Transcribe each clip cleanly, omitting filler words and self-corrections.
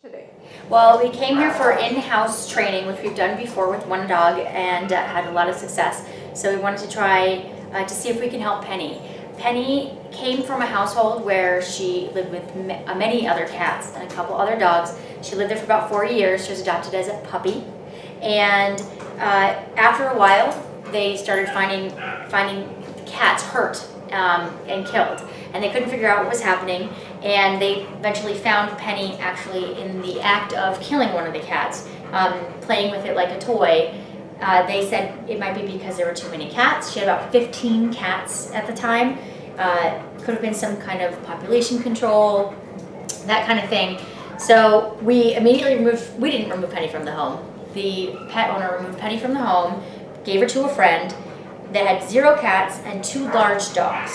today? Well, we came here for in-house training, which we've done before with one dog and had a lot of success. So we wanted to try to see if we can help Penny. Penny came from a household where she lived with many other cats and a couple other dogs. She lived there for about 4 years. She was adopted as a puppy. And after a while, they started finding cats hurt and killed. And they couldn't figure out what was happening. And they eventually found Penny actually in the act of killing one of the cats, playing with it like a toy. They said it might be because there were too many cats. She had about 15 cats at the time. Could have been some kind of population control, that kind of thing. So we immediately we didn't remove Penny from the home. The pet owner removed Penny from the home, gave her to a friend that had 0 cats and 2 large dogs.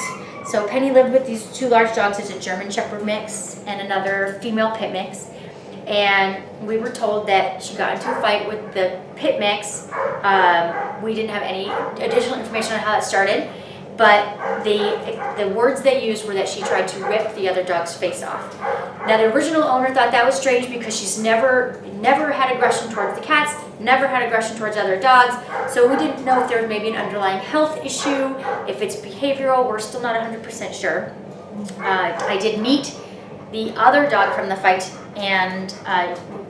So Penny lived with these 2 large dogs. There's a German Shepherd mix and another female pit mix. And we were told that she got into a fight with the pit mix. We didn't have any additional information on how that started, but the words they used were that she tried to rip the other dog's face off. Now the original owner thought that was strange because she's never had aggression towards the cats, never had aggression towards other dogs, so we didn't know if there was maybe an underlying health issue, if it's behavioral. We're still not 100% sure. I did meet the other dog from the fight, and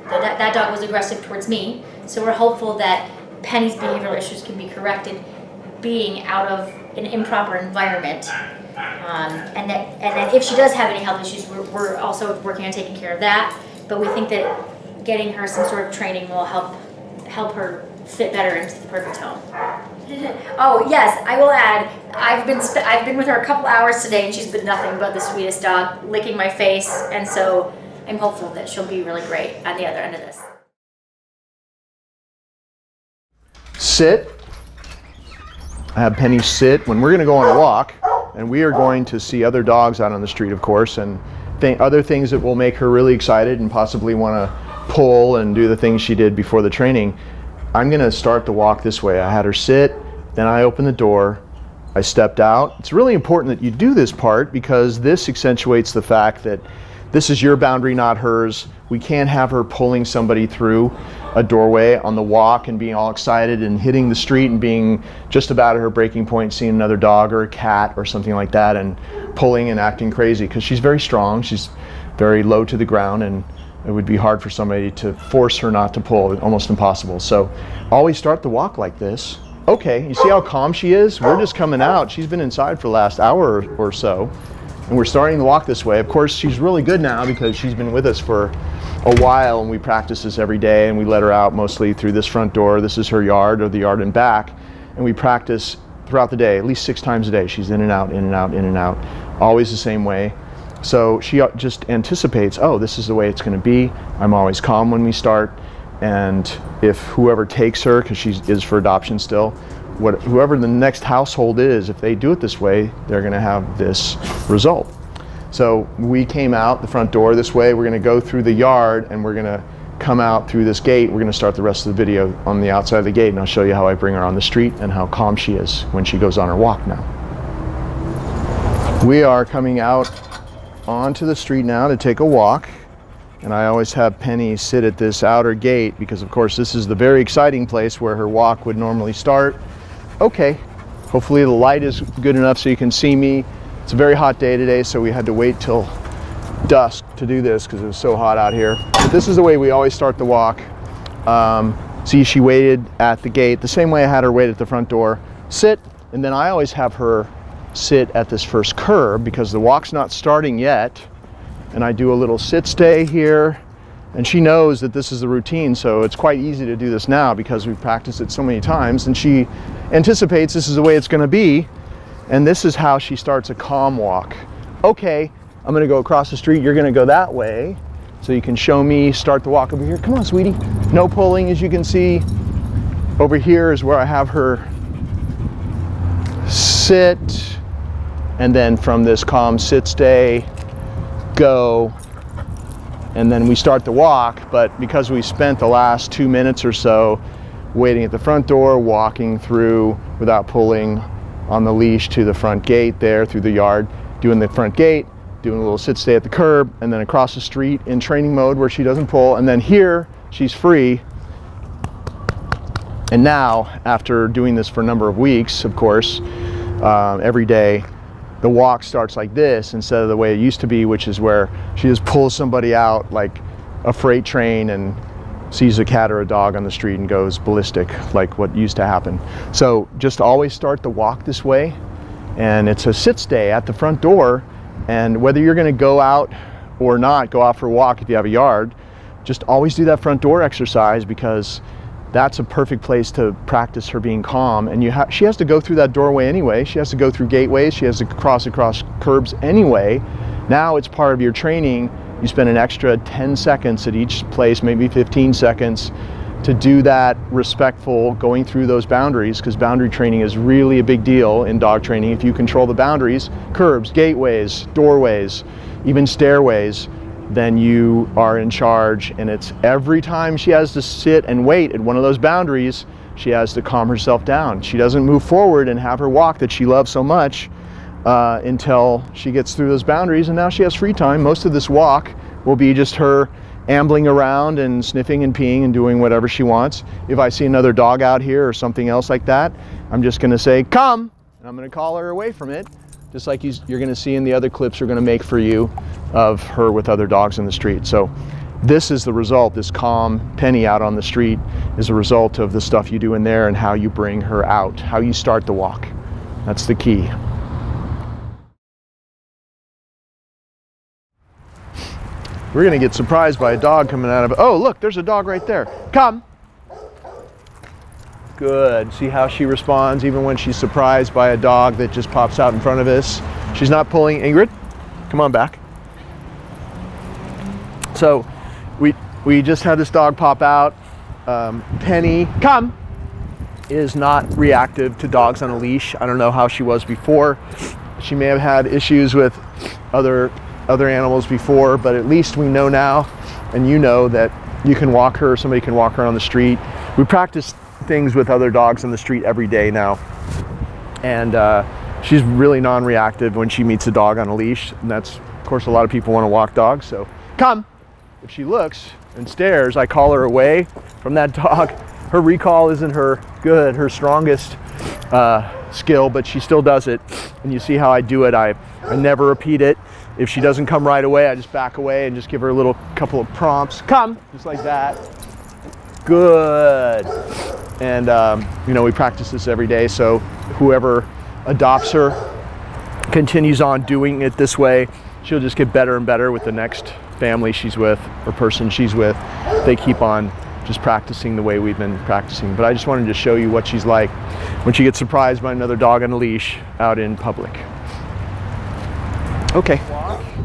that dog was aggressive towards me, so we're hopeful that Penny's behavioral issues can be corrected being out of an improper environment, and that if she does have any health issues, we're also working on taking care of that. But we think that getting her some sort of training will help her fit better into the perfect home. Oh yes, I will add, I've been with her a couple hours today, and she's been nothing but the sweetest dog, licking my face, and so I'm hopeful that she'll be really great on the other end of this. Sit. I have Penny sit when we're going to go on a walk, and we are going to see other dogs out on the street, of course, and other things that will make her really excited and possibly want to pull and do the things she did before the training. I'm going to start the walk this way. I had her sit, then I opened the door, I stepped out. It's really important that you do this part because this accentuates the fact that this is your boundary, not hers. We can't have her pulling somebody through a doorway on the walk and being all excited and hitting the street and being just about at her breaking point, seeing another dog or a cat or something like that and pulling and acting crazy, because she's very strong, she's very low to the ground, and it would be hard for somebody to force her not to pull, almost impossible. So always start the walk like this. Okay, you see how calm she is? We're just coming out. She's been inside for the last hour or so, and we're starting to walk this way. Of course, she's really good now because she's been with us for a while, and we practice this every day, and we let her out mostly through this front door. This is her yard, or the yard and back, and we practice throughout the day, at least 6 times a day. She's in and out, in and out, in and out, always the same way. So she just anticipates, oh, this is the way it's going to be. I'm always calm when we start, and if whoever takes her, because she is for adoption still, whoever the next household is, if they do it this way, they're going to have this result. So we came out the front door this way. We're going to go through the yard, and we're going to come out through this gate. We're going to start the rest of the video on the outside of the gate, and I'll show you how I bring her on the street and how calm she is when she goes on her walk now. We are coming out onto the street now to take a walk, and I always have Penny sit at this outer gate because, of course, this is the very exciting place where her walk would normally start. Okay, hopefully the light is good enough so you can see me. It's a very hot day today, so we had to wait till dusk to do this because it was so hot out here. But this is the way we always start the walk. See, she waited at the gate the same way I had her wait at the front door. Sit, and then I always have her sit at this first curb because the walk's not starting yet, and I do a little sit stay here, and she knows that this is the routine, so it's quite easy to do this now because we've practiced it so many times, and she anticipates this is the way it's going to be, and this is how she starts a calm walk. Okay, I'm going to go across the street, you're going to go that way, so you can show me, start the walk over here. Come on, sweetie. No pulling, as you can see. Over here is where I have her sit, and then from this calm sit stay, go, and then we start the walk. But because we spent the last 2 minutes or so waiting at the front door, walking through without pulling on the leash to the front gate there through the yard, doing the front gate, doing a little sit stay at the curb, and then across the street in training mode where she doesn't pull, and then here she's free. And now, after doing this for a number of weeks, of course, every day, the walk starts like this instead of the way it used to be, which is where she just pulls somebody out like a freight train and sees a cat or a dog on the street and goes ballistic, like what used to happen. So just always start the walk this way, and it's a sit stay at the front door, and whether you're going to go out or not, go out for a walk if you have a yard, just always do that front door exercise, because that's a perfect place to practice her being calm. And she has to go through that doorway anyway. She has to go through gateways. She has to cross across curbs anyway. Now it's part of your training. You spend an extra 10 seconds at each place, maybe 15 seconds, to do that respectful, going through those boundaries, because boundary training is really a big deal in dog training. If you control the boundaries, curbs, gateways, doorways, even stairways, then you are in charge. And it's every time she has to sit and wait at one of those boundaries, she has to calm herself down. She doesn't move forward and have her walk that she loves so much until she gets through those boundaries, and now she has free time. Most of this walk will be just her ambling around and sniffing and peeing and doing whatever she wants. If I see another dog out here or something else like that, I'm just going to say, come, and I'm going to call her away from it, just like you're going to see in the other clips we're going to make for you of her with other dogs in the street. So this is the result. This calm Penny out on the street is a result of the stuff you do in there and how you bring her out, how you start the walk. That's the key. We're going to get surprised by a dog coming out of it. Oh, look, there's a dog right there. Come. Good. See how she responds even when she's surprised by a dog that just pops out in front of us. She's not pulling. Ingrid, come on back. So we just had this dog pop out. Penny, come, is not reactive to dogs on a leash. I don't know how she was before. She may have had issues with other animals before, but at least we know now, and you know, that you can walk her, somebody can walk her on the street. We practice things with other dogs on the street every day now, and she's really non-reactive when she meets a dog on a leash, and that's, of course, a lot of people want to walk dogs, so come. If she looks and stares, I call her away from that dog. Her recall isn't her strongest skill, but she still does it, and you see how I do it. I never repeat it. If she doesn't come right away, I just back away and just give her a couple of prompts. Come, just like that. Good. And we practice this every day, so whoever adopts her continues on doing it this way. She'll just get better and better with the next family she's with or person she's with. They keep on just practicing the way we've been practicing. But I just wanted to show you what she's like when she gets surprised by another dog on a leash out in public. Okay.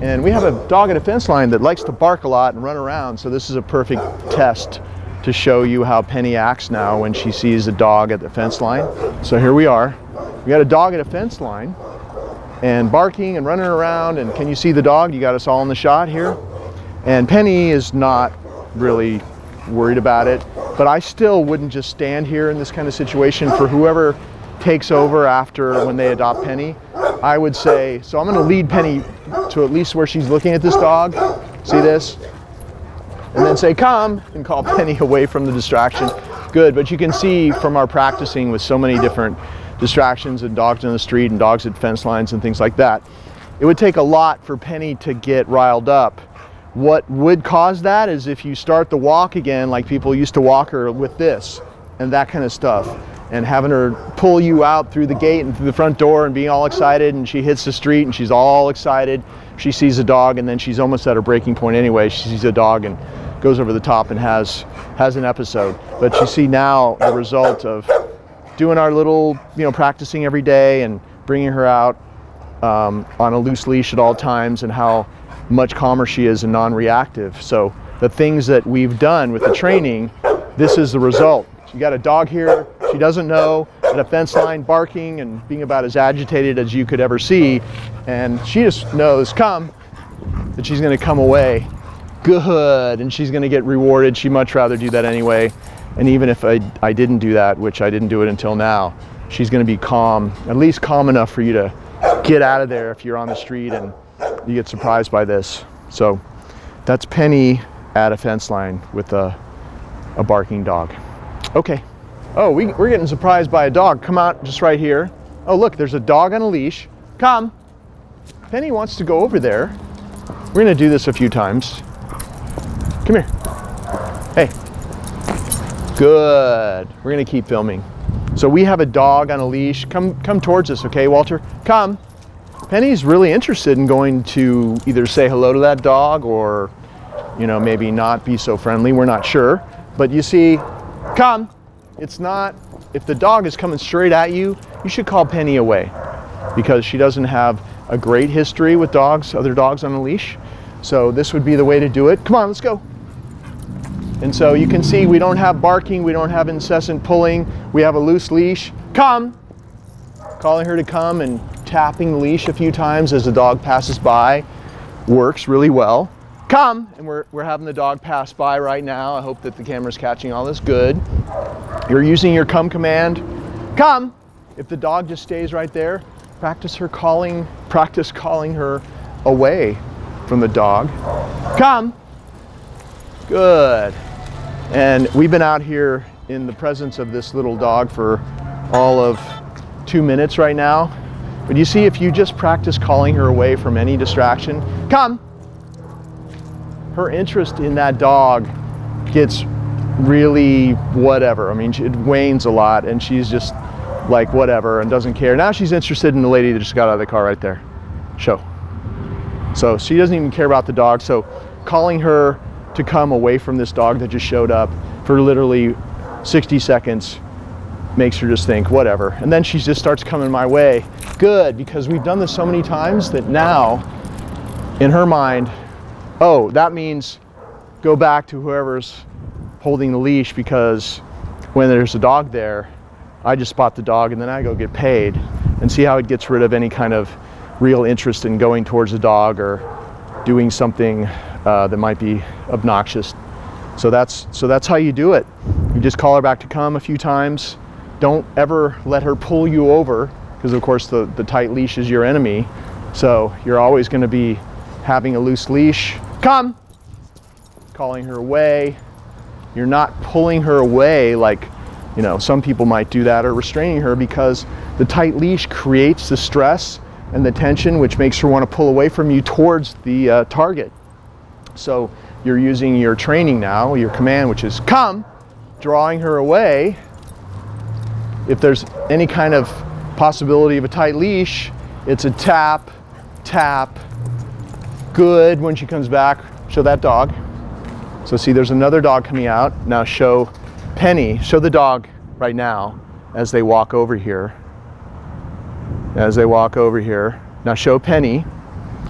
And we have a dog at a fence line that likes to bark a lot and run around, so this is a perfect test to show you how Penny acts now when she sees a dog at the fence line. So here we are. We got a dog at a fence line and barking and running around, and can you see the dog? You got us all in the shot here. And Penny is not really worried about it, but I still wouldn't just stand here in this kind of situation. For whoever takes over after when they adopt Penny, I would say, so I'm going to lead Penny to at least where she's looking at this dog. See this? And then say, come, and call Penny away from the distraction. Good, but you can see from our practicing with so many different distractions and dogs in the street and dogs at fence lines and things like that, it would take a lot for Penny to get riled up. What would cause that is if you start the walk again like people used to walk her with this and that kind of stuff, and having her pull you out through the gate and through the front door and being all excited, and she hits the street and she's all excited. She sees a dog and then she's almost at her breaking point anyway. She sees a dog and goes over the top and has an episode. But you see now the result of doing our little, practicing every day and bringing her out on a loose leash at all times, and how much calmer she is and non-reactive. So the things that we've done with the training, this is the result. You got a dog here she doesn't know at a fence line barking and being about as agitated as you could ever see, and she just knows, come, that she's going to come away good, and she's going to get rewarded. She'd much rather do that anyway. And even if I didn't do that, which I didn't do it until now, she's going to be calm, at least calm enough for you to get out of there if you're on the street and you get surprised by this. So that's Penny at a fence line with a barking dog. Okay. Oh, we're getting surprised by a dog. Come out just right here. Oh, look, there's a dog on a leash. Come. Penny wants to go over there. We're gonna do this a few times. Come here. Hey. Good. We're gonna keep filming. So we have a dog on a leash. Come towards us, okay, Walter? Come. Penny's really interested in going to either say hello to that dog or, you know, maybe not be so friendly. We're not sure. But you see, come. It's not, if the dog is coming straight at you, you should call Penny away because she doesn't have a great history with dogs, other dogs on a leash. So this would be the way to do it. Come on, let's go. And so you can see we don't have barking, we don't have incessant pulling, we have a loose leash. Come! Calling her to come and tapping the leash a few times as the dog passes by works really well. Come! And we're having the dog pass by right now. I hope that the camera's catching all this. Good. You're using your come command. Come! If the dog just stays right there, practice calling her away from the dog. Come! Good. And we've been out here in the presence of this little dog for all of 2 minutes right now. But you see, if you just practice calling her away from any distraction, come! Her interest in that dog gets really whatever. I mean, it wanes a lot and she's just like whatever and doesn't care. Now she's interested in the lady that just got out of the car right there. Show. So she doesn't even care about the dog. So calling her to come away from this dog that just showed up for literally 60 seconds makes her just think whatever, and then she just starts coming my way. Good, because we've done this so many times that now in her mind, oh, that means go back to whoever's holding the leash, because when there's a dog there, I just spot the dog and then I go get paid, and see how it gets rid of any kind of real interest in going towards the dog or doing something that might be obnoxious. So that's how you do it. You just call her back to come a few times. Don't ever let her pull you over, because of course the tight leash is your enemy. So you're always going to be having a loose leash. Come! Calling her away. You're not pulling her away like, you know, some people might do that, or restraining her, because the tight leash creates the stress and the tension, which makes her want to pull away from you towards the target. So you're using your training now, your command, which is come, drawing her away. If there's any kind of possibility of a tight leash, it's a tap, tap. Good. When she comes back, show that dog. So see, there's another dog coming out. Now show Penny, show the dog right now as they walk over here. As they walk over here. Now show Penny.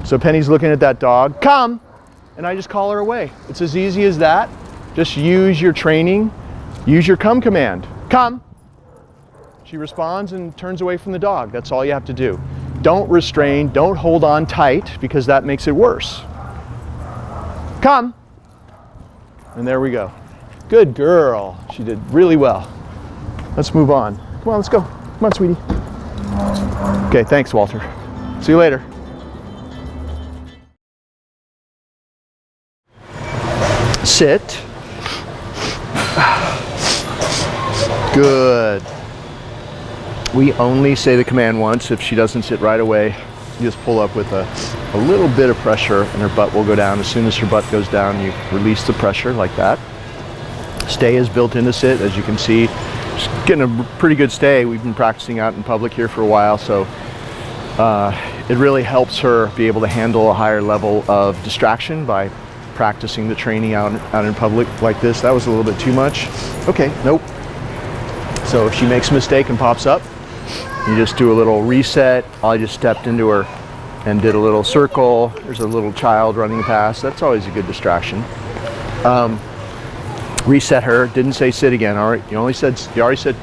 So Penny's looking at that dog. Come! And I just call her away. It's as easy as that. Just use your training. Use your come command. Come! She responds and turns away from the dog. That's all you have to do. Don't restrain. Don't hold on tight, because that makes it worse. Come! And there we go. Good girl. She did really well. Let's move on. Come on, let's go. Come on, sweetie. Okay, thanks, Walter. See you later. Sit. Good. We only say the command once. If she doesn't sit right away, you just pull up with a little bit of pressure and her butt will go down. As soon as her butt goes down, you release the pressure like that. Stay is built into sit, as you can see. Just getting a pretty good stay. We've been practicing out in public here for a while, so it really helps her be able to handle a higher level of distraction by practicing the training out in public like this. That was a little bit too much. Okay, nope. So if she makes a mistake and pops up, you just do a little reset. I just stepped into her and did a little circle. There's a little child running past. That's always a good distraction. Reset her. Didn't say sit again. All right. You already said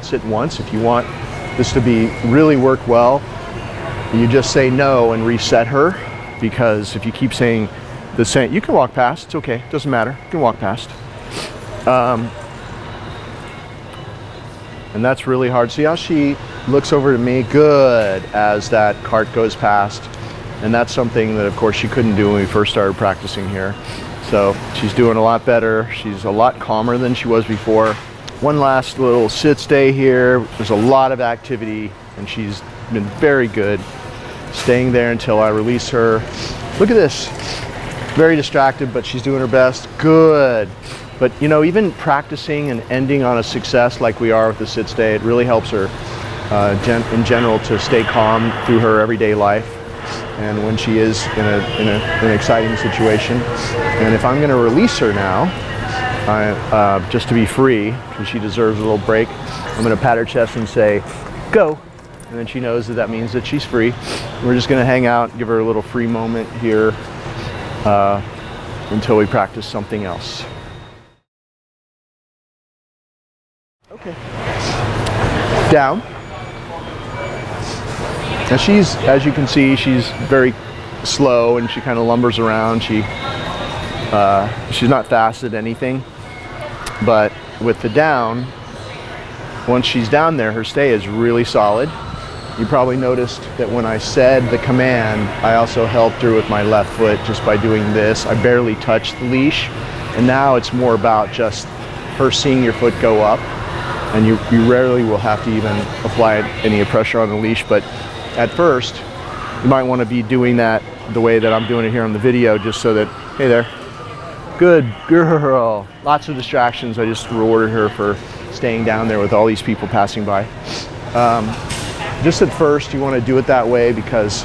sit once. If you want this to be really work well, you just say no and reset her, because if you keep saying the same, you can walk past. It's okay. It doesn't matter. You can walk past. And that's really hard. See how she looks over to me? Good. As that cart goes past. And that's something that, of course, she couldn't do when we first started practicing here. So she's doing a lot better. She's a lot calmer than she was before. One last little sit stay here. There's a lot of activity, and she's been very good staying there until I release her. Look at this. Very distracted, but she's doing her best. Good. But you know, even practicing and ending on a success like we are with the sit stay, it really helps her in general to stay calm through her everyday life and when she is in an exciting situation. And if I'm going to release her now, just to be free, because she deserves a little break, I'm going to pat her chest and say, go. And then she knows that that means that she's free. We're just going to hang out, give her a little free moment here until we practice something else. Okay. Down. Now she's, as you can see, she's very slow and she kind of lumbers around. She's not fast at anything, but with the down, once she's down there, her stay is really solid. You probably noticed that when I said the command, I also helped her with my left foot just by doing this. I barely touched the leash, and now it's more about just her seeing your foot go up, and you rarely will have to even apply any pressure on the leash. But at first, you might want to be doing that the way that I'm doing it here on the video, just so that, hey there, good girl. Lots of distractions. I just rewarded her for staying down there with all these people passing by. Just at first, you want to do it that way because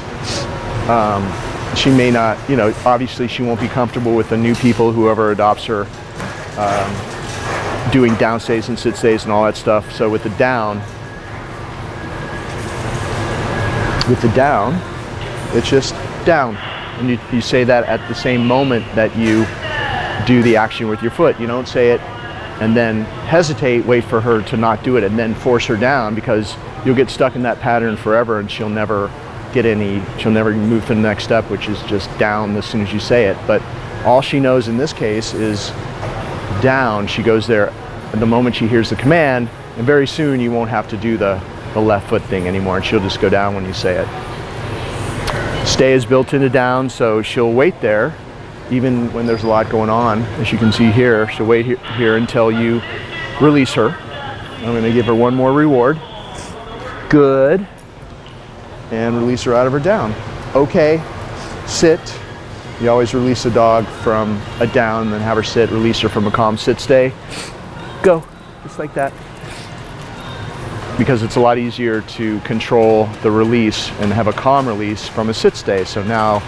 she may not, you know, obviously she won't be comfortable with the new people, whoever adopts her, doing down stays and sit stays and all that stuff. So with the down, it's just down. And you say that at the same moment that you do the action with your foot. You don't say it and then hesitate, wait for her to not do it, and then force her down, because you'll get stuck in that pattern forever and she'll never move to the next step, which is just down as soon as you say it. But all she knows in this case is down. She goes there at the moment she hears the command, and very soon you won't have to do the left foot thing anymore, and she'll just go down when you say it. Stay is built into down, so she'll wait there even when there's a lot going on. As you can see here, she'll wait here until you release her. I'm going to give her one more reward. Good. And release her out of her down. Okay, sit. You always release a dog from a down, then have her sit, release her from a calm sit stay. Go, just like that. Because it's a lot easier to control the release and have a calm release from a sit stay. So now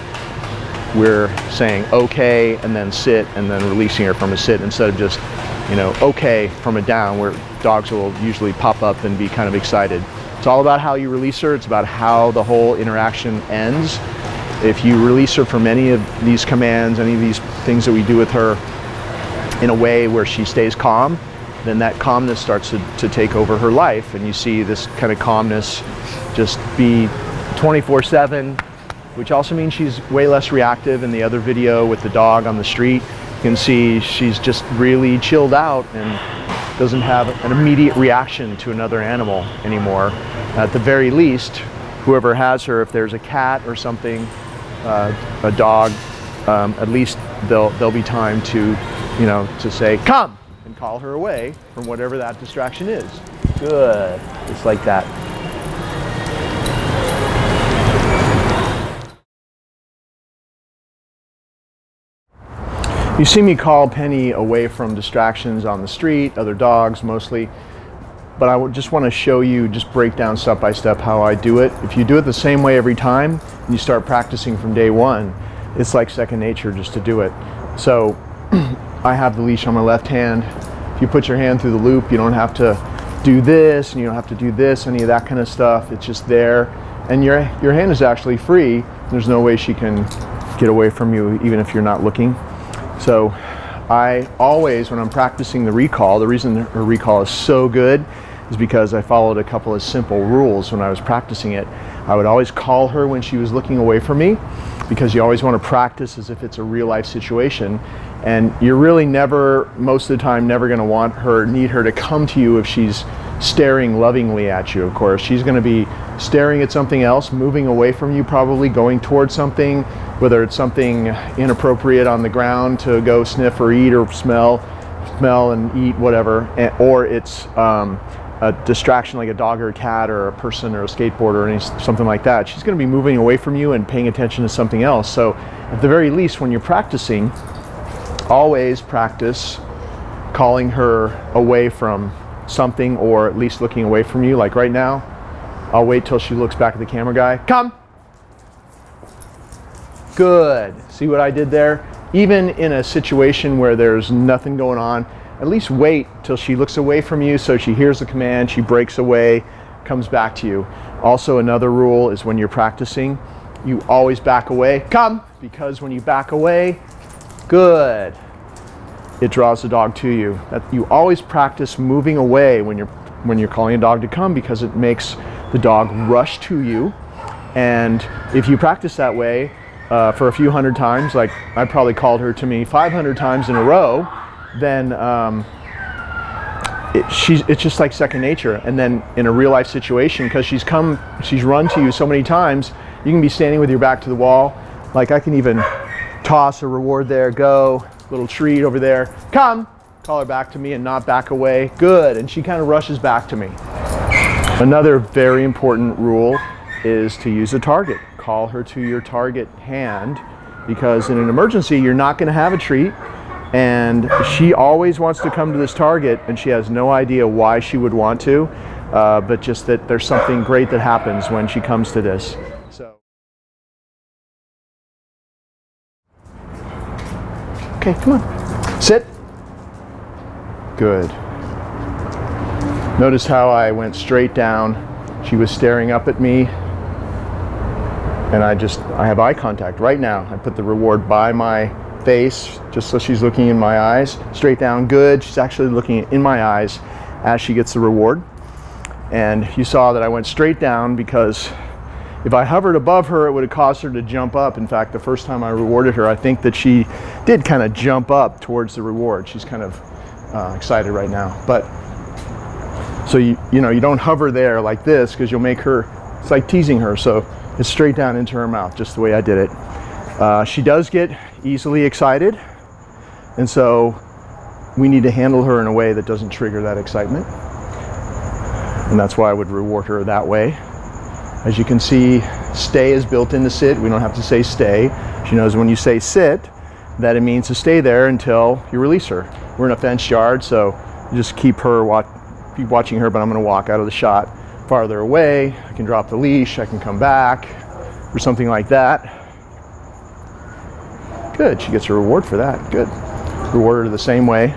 we're saying okay and then sit, and then releasing her from a sit, instead of just, you know, okay from a down, where dogs will usually pop up and be kind of excited. It's all about how you release her. It's about how the whole interaction ends. If you release her from any of these commands, any of these things that we do with her, in a way where she stays calm, then that calmness starts to take over her life, and you see this kind of calmness just be 24/7, which also means she's way less reactive. In the other video with the dog on the street, you can see she's just really chilled out and doesn't have an immediate reaction to another animal anymore. At the very least, whoever has her, if there's a cat or something, a dog, at least there'll be time to, you know, to say, come, and call her away from whatever that distraction is. Good, just like that. You see me call Penny away from distractions on the street, other dogs mostly, but I just want to show you, just break down step by step how I do it. If you do it the same way every time, and you start practicing from day one, it's like second nature just to do it. So I have the leash on my left hand. If you put your hand through the loop, you don't have to do this, and you don't have to do this, any of that kind of stuff. It's just there, and your hand is actually free. There's no way she can get away from you, even if you're not looking. So I always, when I'm practicing the recall, the reason her recall is so good is because I followed a couple of simple rules when I was practicing it. I would always call her when she was looking away from me, because you always want to practice as if it's a real life situation. And you're really never, most of the time, never going to need her to come to you if she's staring lovingly at you, of course. She's going to be staring at something else, moving away from you, probably going towards something, whether it's something inappropriate on the ground to go sniff or eat or smell and eat, whatever, or it's a distraction like a dog or a cat or a person or a skateboarder or something like that. She's going to be moving away from you and paying attention to something else. So at the very least, when you're practicing, always practice calling her away from something, or at least looking away from you. Like right now, I'll wait till she looks back at the camera guy. Come. Good. See what I did there? Even in a situation where there's nothing going on, at least wait till she looks away from you so she hears the command, she breaks away, comes back to you. Also, another rule is when you're practicing, you always back away. Come! Because when you back away, good, it draws the dog to you. You always practice moving away when you're calling a dog to come, because it makes the dog rush to you. And if you practice that way for a few hundred times, like I probably called her to me 500 times in a row, then it's just like second nature. And then in a real life situation, because she's run to you so many times, you can be standing with your back to the wall. Like I can even toss a reward there, go, little treat over there, come, call her back to me and not back away. Good. And she kind of rushes back to me. Another very important rule is to use a target. Call her to your target hand, because in an emergency, you're not going to have a treat. And she always wants to come to this target, and she has no idea why she would want to, but just that there's something great that happens when she comes to this. So, okay, come on, sit. Good. Notice how I went straight down. She was staring up at me, and I have eye contact right now. I put the reward by my face, just so she's looking in my eyes, straight down. Good. She's actually looking in my eyes as she gets the reward. And you saw that I went straight down, because if I hovered above her, it would have caused her to jump up. In fact, the first time I rewarded her, I think that she did kind of jump up towards the reward. She's kind of excited right now. But so you don't hover there like this, because you'll make her, it's like teasing her. So it's straight down into her mouth, just the way I did it. She does get easily excited, and so we need to handle her in a way that doesn't trigger that excitement, and that's why I would reward her that way. As you can see, stay is built into sit. We don't have to say stay. She knows when you say sit that it means to stay there until you release her. We're in a fenced yard, so just keep watching her, but I'm going to walk out of the shot farther away. I can drop the leash, I can come back or something like that. Good, she gets a reward for that. Good. Reward her the same way.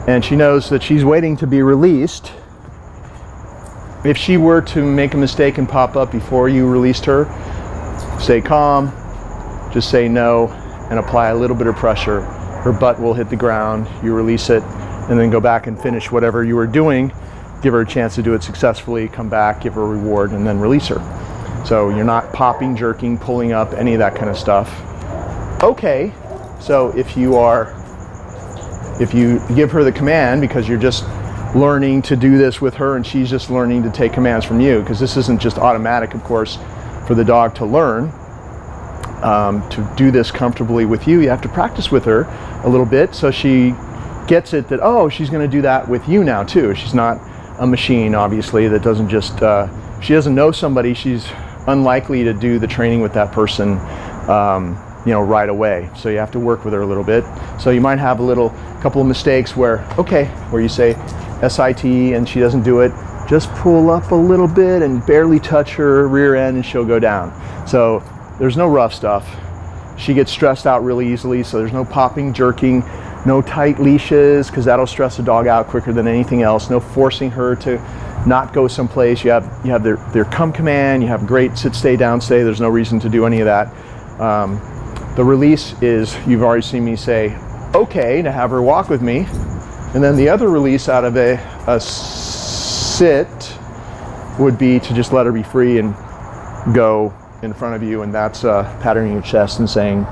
And she knows that she's waiting to be released. If she were to make a mistake and pop up before you released her, stay calm, just say no, and apply a little bit of pressure. Her butt will hit the ground, you release it, and then go back and finish whatever you were doing. Give her a chance to do it successfully, come back, give her a reward, and then release her. So you're not popping, jerking, pulling up, any of that kind of stuff. Okay, so if you give her the command, because you're just learning to do this with her and she's just learning to take commands from you, because this isn't just automatic, of course, for the dog to learn to do this comfortably with you. You have to practice with her a little bit so she gets it that, oh, she's going to do that with you now too. She's not a machine, obviously, that doesn't just, she doesn't know somebody, she's unlikely to do the training with that person right away. So you have to work with her a little bit. So you might have a couple of mistakes where you say SIT and she doesn't do it. Just pull up a little bit and barely touch her rear end and she'll go down. So there's no rough stuff. She gets stressed out really easily, so there's no popping, jerking, no tight leashes, because that'll stress the dog out quicker than anything else. No forcing her to not go someplace. You have their come command, you have great sit, stay, down, stay. There's no reason to do any of that. The release is, you've already seen me say, okay, to have her walk with me. And then the other release out of a sit would be to just let her be free and go in front of you, and that's patting your chest and saying,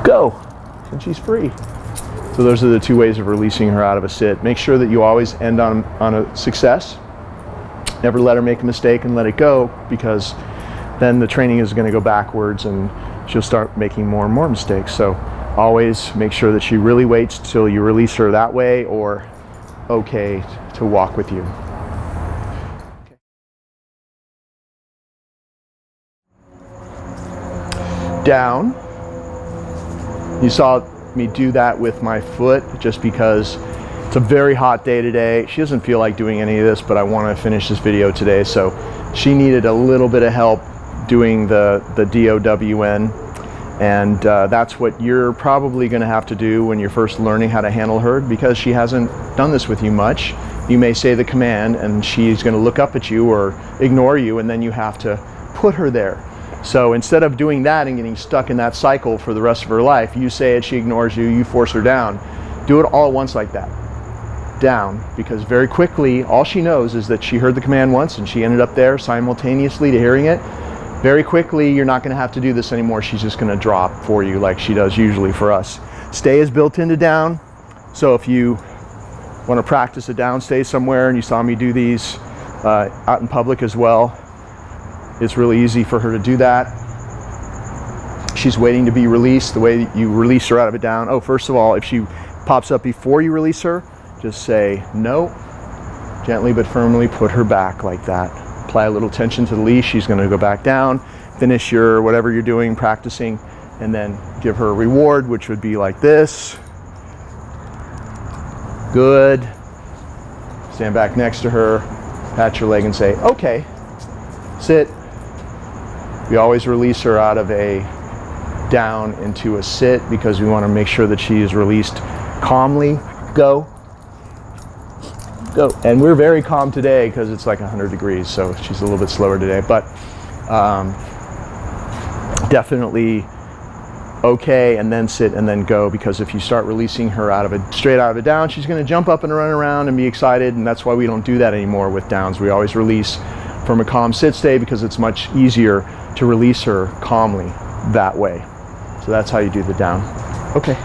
go, and she's free. So those are the two ways of releasing her out of a sit. Make sure that you always end on a success. Never let her make a mistake and let it go, because then the training is going to go backwards and she'll start making more and more mistakes. So always make sure that she really waits till you release her that way, or okay to walk with you. Down. You saw me do that with my foot just because it's a very hot day today. She doesn't feel like doing any of this, but I want to finish this video today, so she needed a little bit of help doing the DOWN, and that's what you're probably going to have to do when you're first learning how to handle her, because she hasn't done this with you much. You may say the command and she's going to look up at you or ignore you, and then you have to put her there. So instead of doing that and getting stuck in that cycle for the rest of her life, you say it, she ignores you, you force her down. Do it all at once like that. Down, because very quickly all she knows is that she heard the command once and she ended up there simultaneously to hearing it. Very quickly you're not going to have to do this anymore. She's just going to drop for you like she does usually for us. Stay is built into down, so if you want to practice a down stay somewhere, and you saw me do these out in public as well, it's really easy for her to do that. She's waiting to be released. The way that you release her out of a down, oh, first of all, if she pops up before you release her, just say no, gently but firmly put her back like that. Apply a little tension to the leash. She's going to go back down, finish your whatever you're doing, practicing, and then give her a reward, which would be like this. Good. Stand back next to her, pat your leg and say, okay, sit. We always release her out of a down into a sit because we want to make sure that she is released calmly. Go. Go. And we're very calm today because it's like 100 degrees, so she's a little bit slower today, but definitely okay, and then sit and then go, because if you start releasing her straight out of a down, she's going to jump up and run around and be excited, and that's why we don't do that anymore with downs. We always release from a calm sit stay because it's much easier to release her calmly that way. So that's how you do the down. Okay.